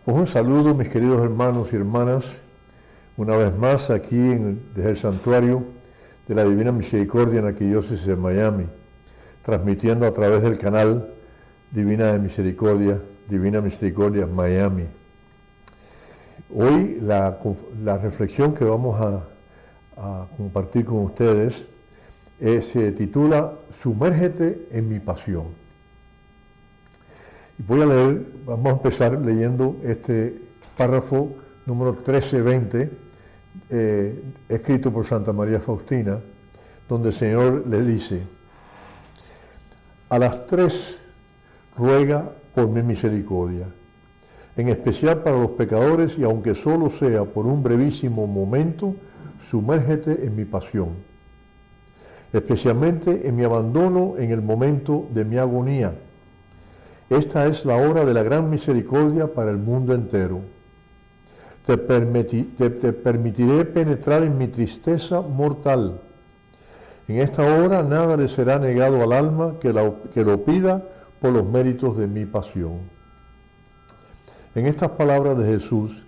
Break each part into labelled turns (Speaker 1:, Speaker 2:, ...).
Speaker 1: Pues un saludo, mis queridos hermanos y hermanas, una vez más aquí desde el santuario de la Divina Misericordia en la Arquidiócesis de Miami, transmitiendo a través del canal Divina Misericordia Miami. Hoy la reflexión que vamos a compartir con ustedes se titula Sumérgete en mi pasión. Y vamos a empezar leyendo este párrafo número 13-20, escrito por Santa María Faustina, donde el Señor le dice: a las 3 ruega por mi misericordia, en especial para los pecadores, y aunque solo sea por un brevísimo momento, sumérgete en mi pasión, especialmente en mi abandono en el momento de mi agonía. Esta es la hora de la gran misericordia para el mundo entero. Te permitiré penetrar en mi tristeza mortal. En esta hora nada le será negado al alma que lo pida por los méritos de mi pasión. En estas palabras de Jesús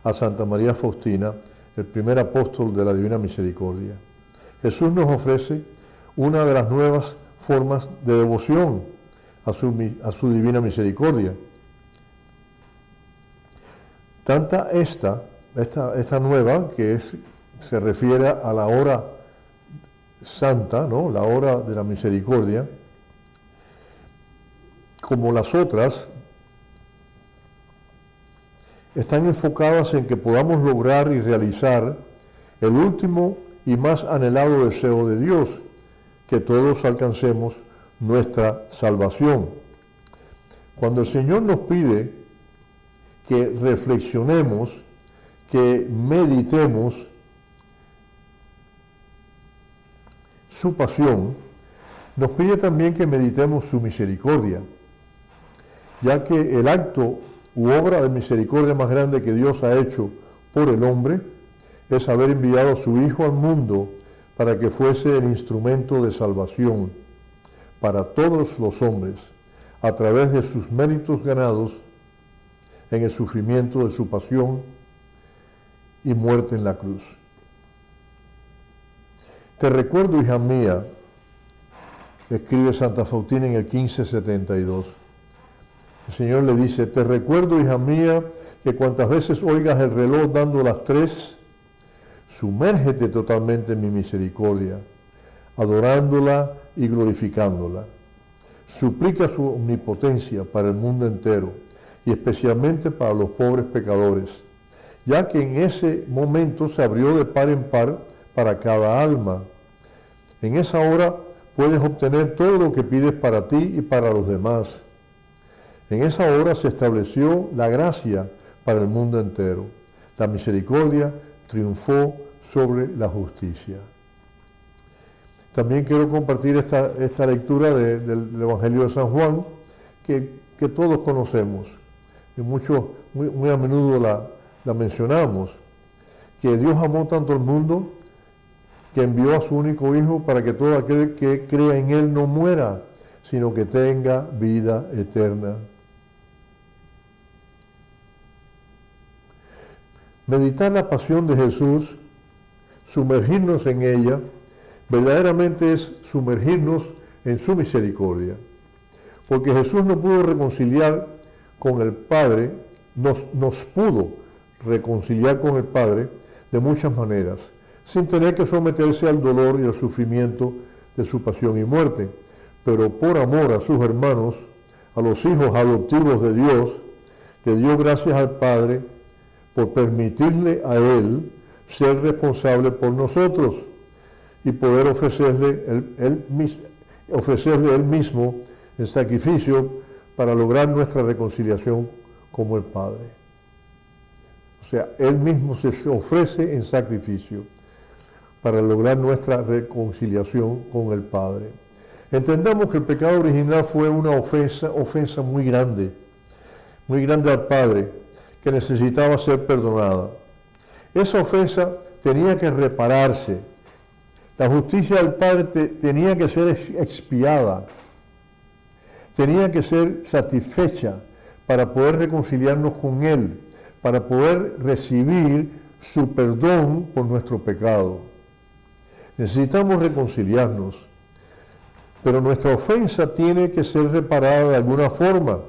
Speaker 1: a Santa María Faustina, el primer apóstol de la Divina Misericordia, Jesús nos ofrece una de las nuevas formas de devoción a su Divina Misericordia. Tanta esta nueva, que se refiere a la hora santa, ¿no? La hora de la misericordia, como las otras, están enfocadas en que podamos lograr y realizar el último y más anhelado deseo de Dios, que todos alcancemos nuestra salvación. Cuando el Señor nos pide que reflexionemos, que meditemos su pasión, nos pide también que meditemos su misericordia, ya que el acto u obra de misericordia más grande que Dios ha hecho por el hombre es haber enviado a su Hijo al mundo para que fuese el instrumento de salvación para todos los hombres, a través de sus méritos ganados en el sufrimiento de su pasión y muerte en la cruz. Te recuerdo, hija mía, escribe Santa Faustina en el 1572. El Señor le dice: te recuerdo, hija mía, que cuantas veces oigas el reloj dando las 3, sumérgete totalmente en mi misericordia, adorándola y glorificándola. Suplica su omnipotencia para el mundo entero y especialmente para los pobres pecadores, ya que en ese momento se abrió de par en par para cada alma. En esa hora puedes obtener todo lo que pides para ti y para los demás. En esa hora se estableció la gracia para el mundo entero. La misericordia triunfó sobre la justicia. También quiero compartir esta lectura del Evangelio de San Juan, que todos conocemos, y muy a menudo la mencionamos, que Dios amó tanto al mundo que envió a su único Hijo para que todo aquel que crea en Él no muera, sino que tenga vida eterna. Meditar la pasión de Jesús, sumergirnos en ella, verdaderamente es sumergirnos en su misericordia, porque Jesús no pudo reconciliar con el Padre, nos pudo reconciliar con el Padre de muchas maneras, sin tener que someterse al dolor y al sufrimiento de su pasión y muerte, pero por amor a sus hermanos, a los hijos adoptivos de Dios, le dio gracias al Padre por permitirle a Él ser responsable por nosotros y poder ofrecerle él mismo el sacrificio para lograr nuestra reconciliación como el Padre. O sea, Él mismo se ofrece en sacrificio para lograr nuestra reconciliación con el Padre. Entendamos que el pecado original fue una ofensa muy grande al Padre, que necesitaba ser perdonada. Esa ofensa tenía que repararse. La justicia del Padre tenía que ser expiada, tenía que ser satisfecha para poder reconciliarnos con Él, para poder recibir su perdón por nuestro pecado. Necesitamos reconciliarnos, pero nuestra ofensa tiene que ser reparada de alguna forma,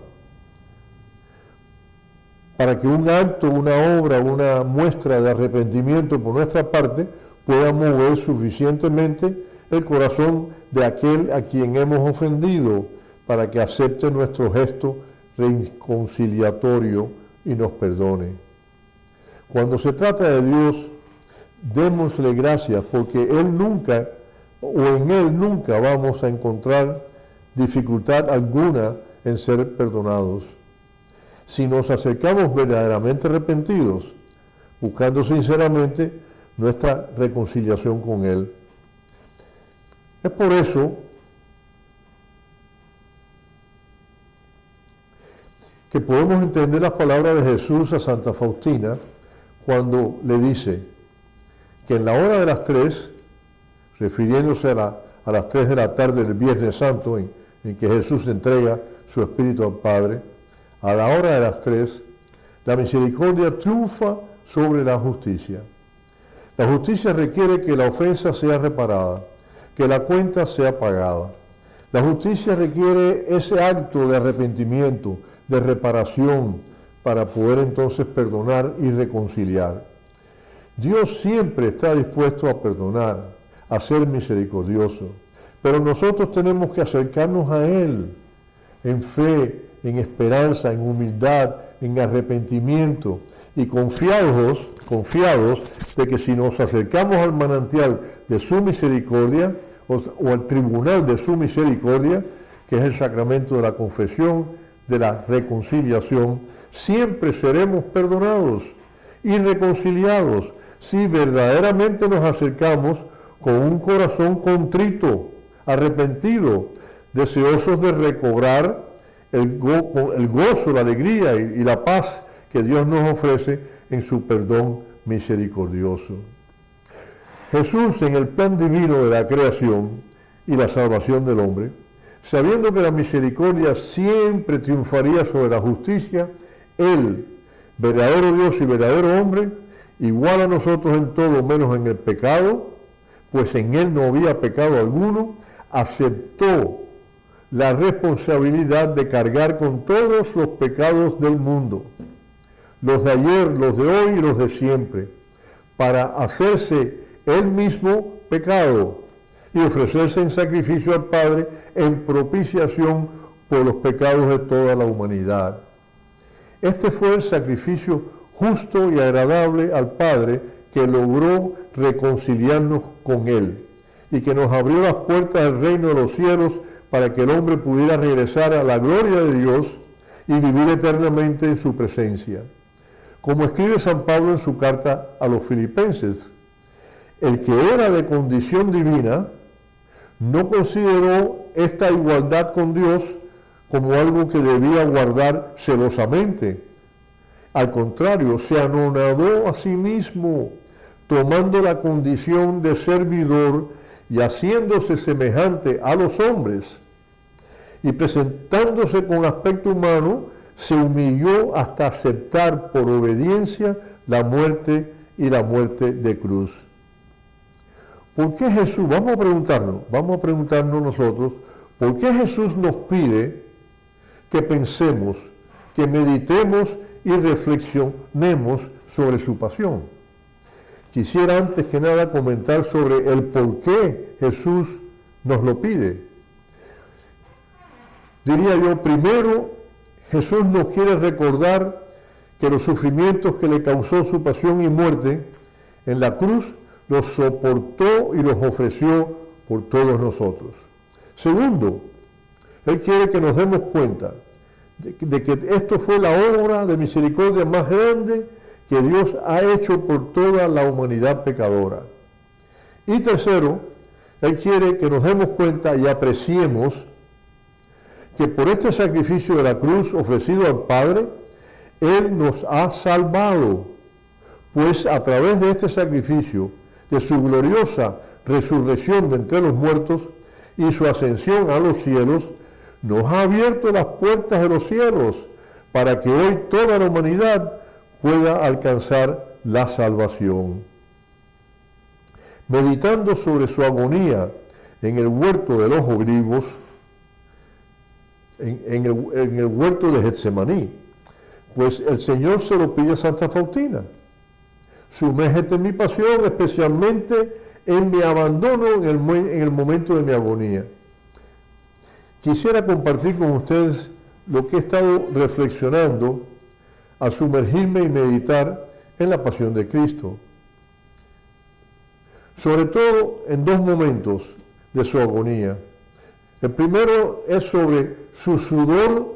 Speaker 1: para que un acto, una obra, una muestra de arrepentimiento por nuestra parte pueda mover suficientemente el corazón de aquel a quien hemos ofendido, para que acepte nuestro gesto reconciliatorio y nos perdone. Cuando se trata de Dios, démosle gracias, porque Él nunca, o en Él nunca vamos a encontrar dificultad alguna en ser perdonados. Si nos acercamos verdaderamente arrepentidos, buscando sinceramente nuestra reconciliación con Él. Es por eso que podemos entender las palabras de Jesús a Santa Faustina cuando le dice que en la hora de las 3, refiriéndose a las 3 de la tarde del Viernes Santo, en que Jesús entrega su Espíritu al Padre, a la hora de las 3, la misericordia triunfa sobre la justicia. La justicia requiere que la ofensa sea reparada, que la cuenta sea pagada. La justicia requiere ese acto de arrepentimiento, de reparación, para poder entonces perdonar y reconciliar. Dios siempre está dispuesto a perdonar, a ser misericordioso, pero nosotros tenemos que acercarnos a Él en fe, en esperanza, en humildad, en arrepentimiento y confiados de que si nos acercamos al manantial de su misericordia o al tribunal de su misericordia, que es el sacramento de la confesión, de la reconciliación, siempre seremos perdonados y reconciliados si verdaderamente nos acercamos con un corazón contrito, arrepentido, deseosos de recobrar el gozo, la alegría y la paz que Dios nos ofrece en su perdón misericordioso. Jesús, en el plan divino de la creación y la salvación del hombre, sabiendo que la misericordia siempre triunfaría sobre la justicia, Él, verdadero Dios y verdadero hombre, igual a nosotros en todo menos en el pecado, pues en Él no había pecado alguno, aceptó la responsabilidad de cargar con todos los pecados del mundo, los de ayer, los de hoy y los de siempre, para hacerse Él mismo pecado y ofrecerse en sacrificio al Padre en propiciación por los pecados de toda la humanidad. Este fue el sacrificio justo y agradable al Padre que logró reconciliarnos con Él y que nos abrió las puertas del reino de los cielos para que el hombre pudiera regresar a la gloria de Dios y vivir eternamente en su presencia. Como escribe San Pablo en su carta a los Filipenses, el que era de condición divina no consideró esta igualdad con Dios como algo que debía guardar celosamente. Al contrario, se anonadó a sí mismo, tomando la condición de servidor y haciéndose semejante a los hombres, y presentándose con aspecto humano, se humilló hasta aceptar por obediencia la muerte y la muerte de cruz. ¿Por qué Jesús? Vamos a preguntarnos nosotros, ¿por qué Jesús nos pide que pensemos, que meditemos y reflexionemos sobre su pasión? Quisiera antes que nada comentar sobre el por qué Jesús nos lo pide. Diría yo, primero, Jesús nos quiere recordar que los sufrimientos que le causó su pasión y muerte en la cruz los soportó y los ofreció por todos nosotros. Segundo, Él quiere que nos demos cuenta de que esto fue la obra de misericordia más grande que Dios ha hecho por toda la humanidad pecadora. Y tercero, Él quiere que nos demos cuenta y apreciemos que por este sacrificio de la cruz ofrecido al Padre, Él nos ha salvado, pues a través de este sacrificio, de su gloriosa resurrección de entre los muertos y su ascensión a los cielos, nos ha abierto las puertas de los cielos para que hoy toda la humanidad pueda alcanzar la salvación. Meditando sobre su agonía en el huerto de los olivos, en el huerto de Getsemaní, pues el Señor se lo pide a Santa Faustina. Sumérgete en mi pasión, especialmente en mi abandono en el momento de mi agonía. Quisiera compartir con ustedes lo que he estado reflexionando al sumergirme y meditar en la pasión de Cristo. Sobre todo en dos momentos de su agonía. El primero es sobre su sudor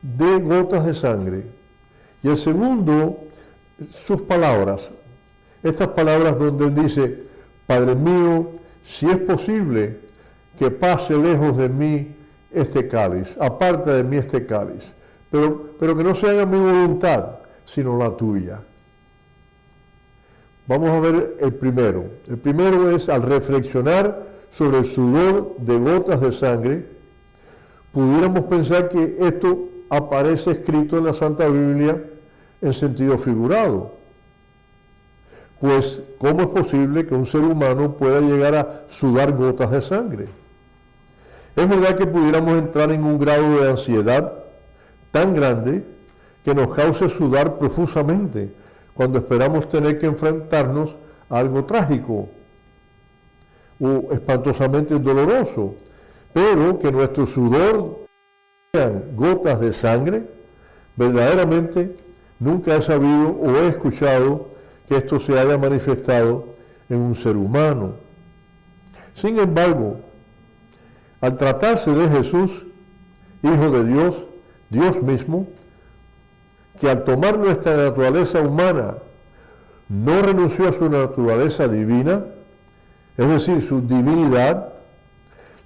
Speaker 1: de gotas de sangre. Y el segundo, sus palabras. Estas palabras donde él dice: Padre mío, si es posible que pase lejos de mí este cáliz, aparta de mí este cáliz, pero que no se haga mi voluntad, sino la tuya. Vamos a ver el primero. El primero es, al reflexionar sobre el sudor de gotas de sangre, pudiéramos pensar que esto aparece escrito en la Santa Biblia en sentido figurado. Pues, ¿cómo es posible que un ser humano pueda llegar a sudar gotas de sangre? Es verdad que pudiéramos entrar en un grado de ansiedad tan grande que nos cause sudar profusamente cuando esperamos tener que enfrentarnos a algo trágico o espantosamente doloroso, pero que nuestro sudor sean gotas de sangre, verdaderamente nunca he sabido o he escuchado que esto se haya manifestado en un ser humano. Sin embargo, al tratarse de Jesús, Hijo de Dios, Dios mismo, que al tomar nuestra naturaleza humana no renunció a su naturaleza divina, es decir, su divinidad,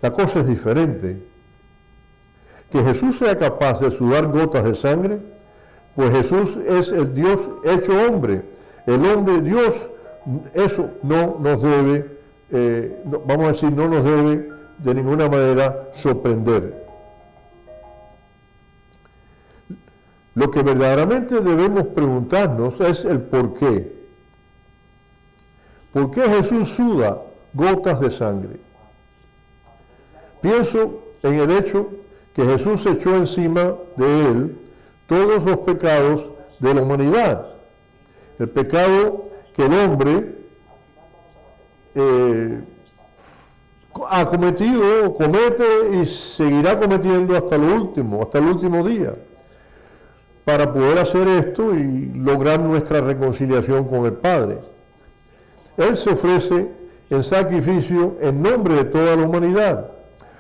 Speaker 1: la cosa es diferente. Que Jesús sea capaz de sudar gotas de sangre, pues Jesús es el Dios hecho hombre. El hombre Dios, eso no nos debe, vamos a decir, no nos debe de ninguna manera sorprender. Lo que verdaderamente debemos preguntarnos es el por qué. ¿Por qué Jesús suda gotas de sangre? Pienso en el hecho que Jesús echó encima de él todos los pecados de la humanidad. El pecado que el hombre ha cometido, comete y seguirá cometiendo hasta el último día, para poder hacer esto y lograr nuestra reconciliación con el Padre. Él se ofrece en sacrificio en nombre de toda la humanidad,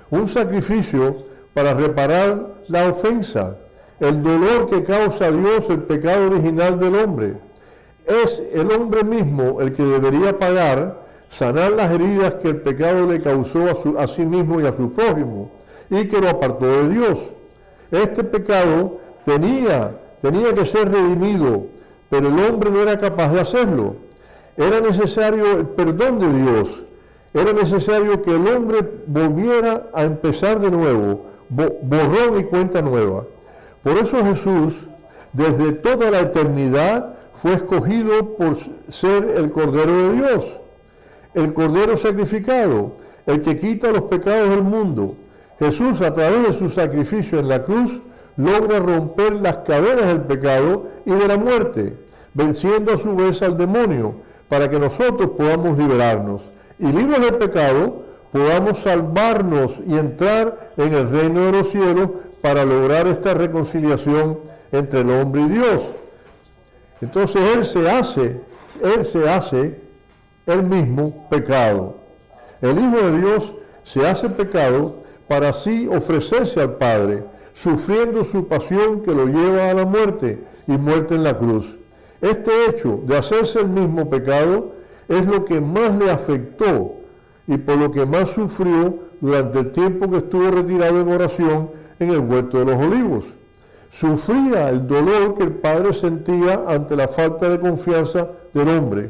Speaker 1: un sacrificio para reparar la ofensa, el dolor que causa a Dios el pecado original del hombre. Es el hombre mismo el que debería pagar, sanar las heridas que el pecado le causó a sí mismo y a su prójimo, y que lo apartó de Dios. Este pecado tenía que ser redimido, pero el hombre no era capaz de hacerlo. Era necesario el perdón de Dios, era necesario que el hombre volviera a empezar de nuevo, borrón y cuenta nueva. Por eso Jesús, desde toda la eternidad, fue escogido por ser el Cordero de Dios, el Cordero sacrificado, el que quita los pecados del mundo. Jesús, a través de su sacrificio en la cruz, logra romper las cadenas del pecado y de la muerte, venciendo a su vez al demonio, para que nosotros podamos liberarnos y, libres del pecado, podamos salvarnos y entrar en el reino de los cielos para lograr esta reconciliación entre el hombre y Dios. Entonces Él se hace él mismo pecado. El Hijo de Dios se hace pecado para así ofrecerse al Padre, sufriendo su pasión que lo lleva a la muerte y muerte en la cruz. Este hecho de hacerse el mismo pecado es lo que más le afectó y por lo que más sufrió durante el tiempo que estuvo retirado en oración en el huerto de los olivos. Sufría el dolor que el Padre sentía ante la falta de confianza del hombre,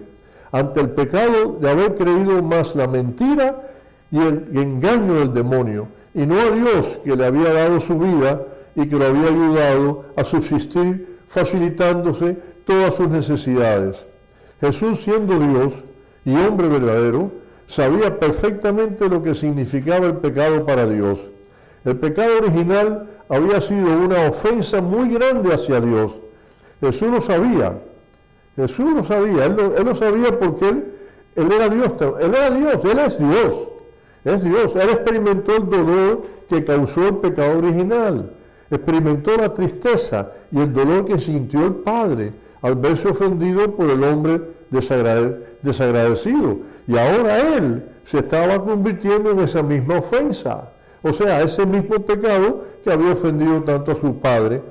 Speaker 1: ante el pecado de haber creído más la mentira y el engaño del demonio, y no a Dios, que le había dado su vida y que lo había ayudado a subsistir, facilitándose todas sus necesidades. Jesús, siendo Dios y hombre verdadero, sabía perfectamente lo que significaba el pecado para Dios. El pecado original había sido una ofensa muy grande hacia Dios. Jesús lo sabía. Jesús lo sabía. Él lo sabía porque él era Dios. Él era Dios. Él es Dios. Es Dios. Él experimentó el dolor que causó el pecado original. Experimentó la tristeza y el dolor que sintió el Padre al verse ofendido por el hombre desagradecido. Y ahora él se estaba convirtiendo en esa misma ofensa. O sea, ese mismo pecado que había ofendido tanto a su Padre.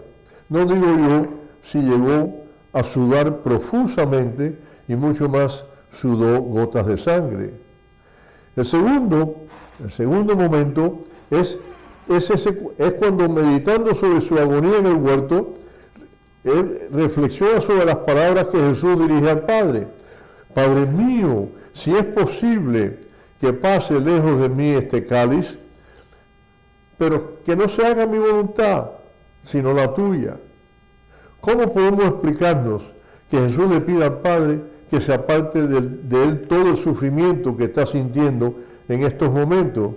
Speaker 1: No digo yo si llegó a sudar profusamente y mucho más sudó gotas de sangre. El segundo momento es cuando, meditando sobre su agonía en el huerto, él reflexiona sobre las palabras que Jesús dirige al Padre. Padre mío, si es posible que pase lejos de mí este cáliz, pero que no se haga mi voluntad, sino la tuya. ¿Cómo podemos explicarnos que Jesús le pida al Padre que se aparte de él todo el sufrimiento que está sintiendo en estos momentos?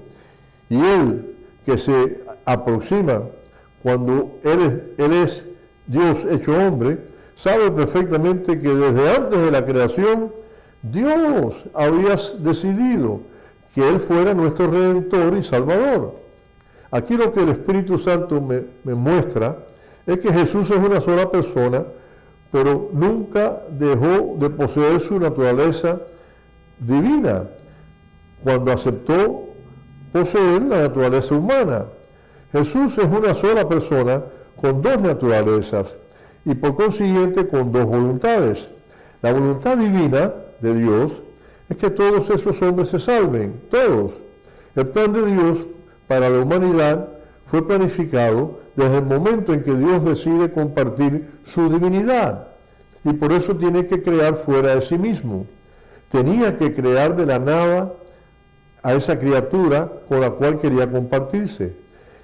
Speaker 1: Y él, que se aproxima cuando él es Dios hecho hombre, sabe perfectamente que desde antes de la creación, Dios había decidido que Él fuera nuestro Redentor y Salvador. Aquí lo que el Espíritu Santo me muestra es que Jesús es una sola persona, pero nunca dejó de poseer su naturaleza divina cuando aceptó poseer la naturaleza humana. Jesús es una sola persona con dos naturalezas y por consiguiente con dos voluntades. La voluntad divina de Dios es que todos esos hombres se salven, todos. El plan de Dios para la humanidad fue planificado desde el momento en que Dios decide compartir su divinidad y por eso tiene que crear fuera de sí mismo. Tenía que crear de la nada a esa criatura con la cual quería compartirse.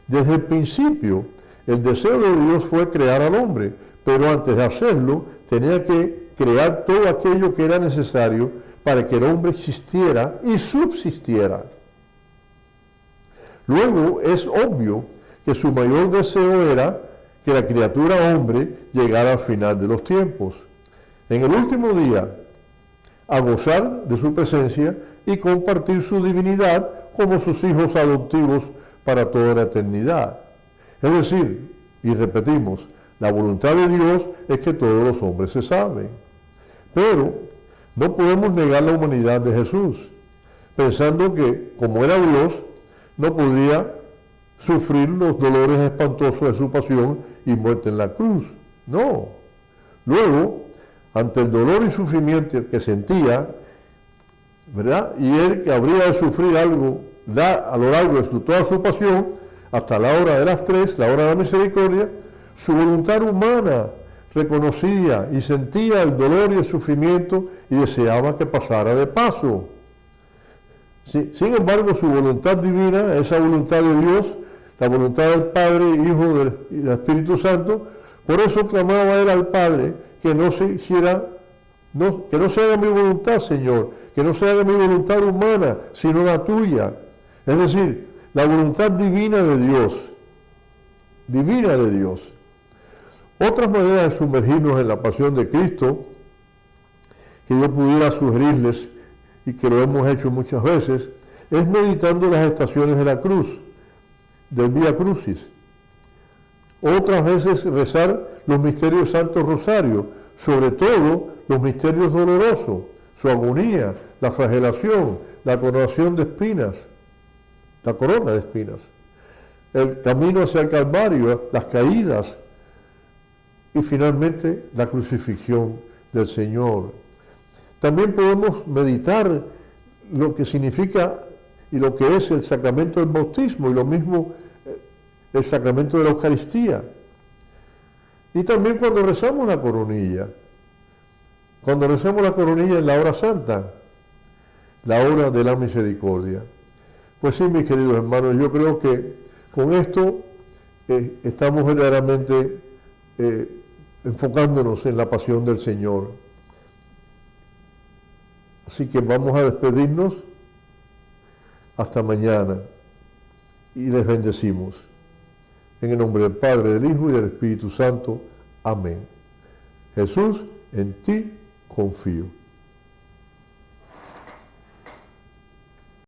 Speaker 1: Desde el principio, el deseo de Dios fue crear al hombre, pero antes de hacerlo, tenía que crear todo aquello que era necesario para que el hombre existiera y subsistiera. Luego es obvio que su mayor deseo era que la criatura hombre llegara al final de los tiempos, en el último día, a gozar de su presencia y compartir su divinidad como sus hijos adoptivos para toda la eternidad. Es decir, y repetimos, la voluntad de Dios es que todos los hombres se salven. Pero no podemos negar la humanidad de Jesús, pensando que, como era Dios, no podía sufrir los dolores espantosos de su pasión y muerte en la cruz. No. Luego, ante el dolor y sufrimiento que sentía, ¿verdad? Y él que habría de sufrir algo a lo largo de toda su pasión, hasta la hora de las 3, la hora de la misericordia, su voluntad humana reconocía y sentía el dolor y el sufrimiento y deseaba que pasara de paso. Sin embargo, su voluntad divina, esa voluntad de Dios, la voluntad del Padre, Hijo y del Espíritu Santo, por eso clamaba él al Padre que no se haga mi voluntad, Señor, que no se haga mi voluntad humana, sino la tuya. Es decir, la voluntad divina de Dios. Divina de Dios. Otras maneras de sumergirnos en la pasión de Cristo, que yo pudiera sugerirles, y que lo hemos hecho muchas veces, es meditando las estaciones de la cruz, del Vía Crucis. Otras veces rezar los misterios Santo Rosario, sobre todo los misterios dolorosos, su agonía, la flagelación, la coronación de espinas, la corona de espinas, el camino hacia el Calvario, las caídas y finalmente la crucifixión del Señor. También podemos meditar lo que significa y lo que es el sacramento del bautismo y lo mismo el sacramento de la Eucaristía. Y también cuando rezamos la coronilla en la hora santa, la hora de la misericordia. Pues sí, mis queridos hermanos, yo creo que con esto estamos verdaderamente enfocándonos en la pasión del Señor. Así que vamos a despedirnos hasta mañana y les bendecimos. En el nombre del Padre, del Hijo y del Espíritu Santo. Amén. Jesús, en ti confío.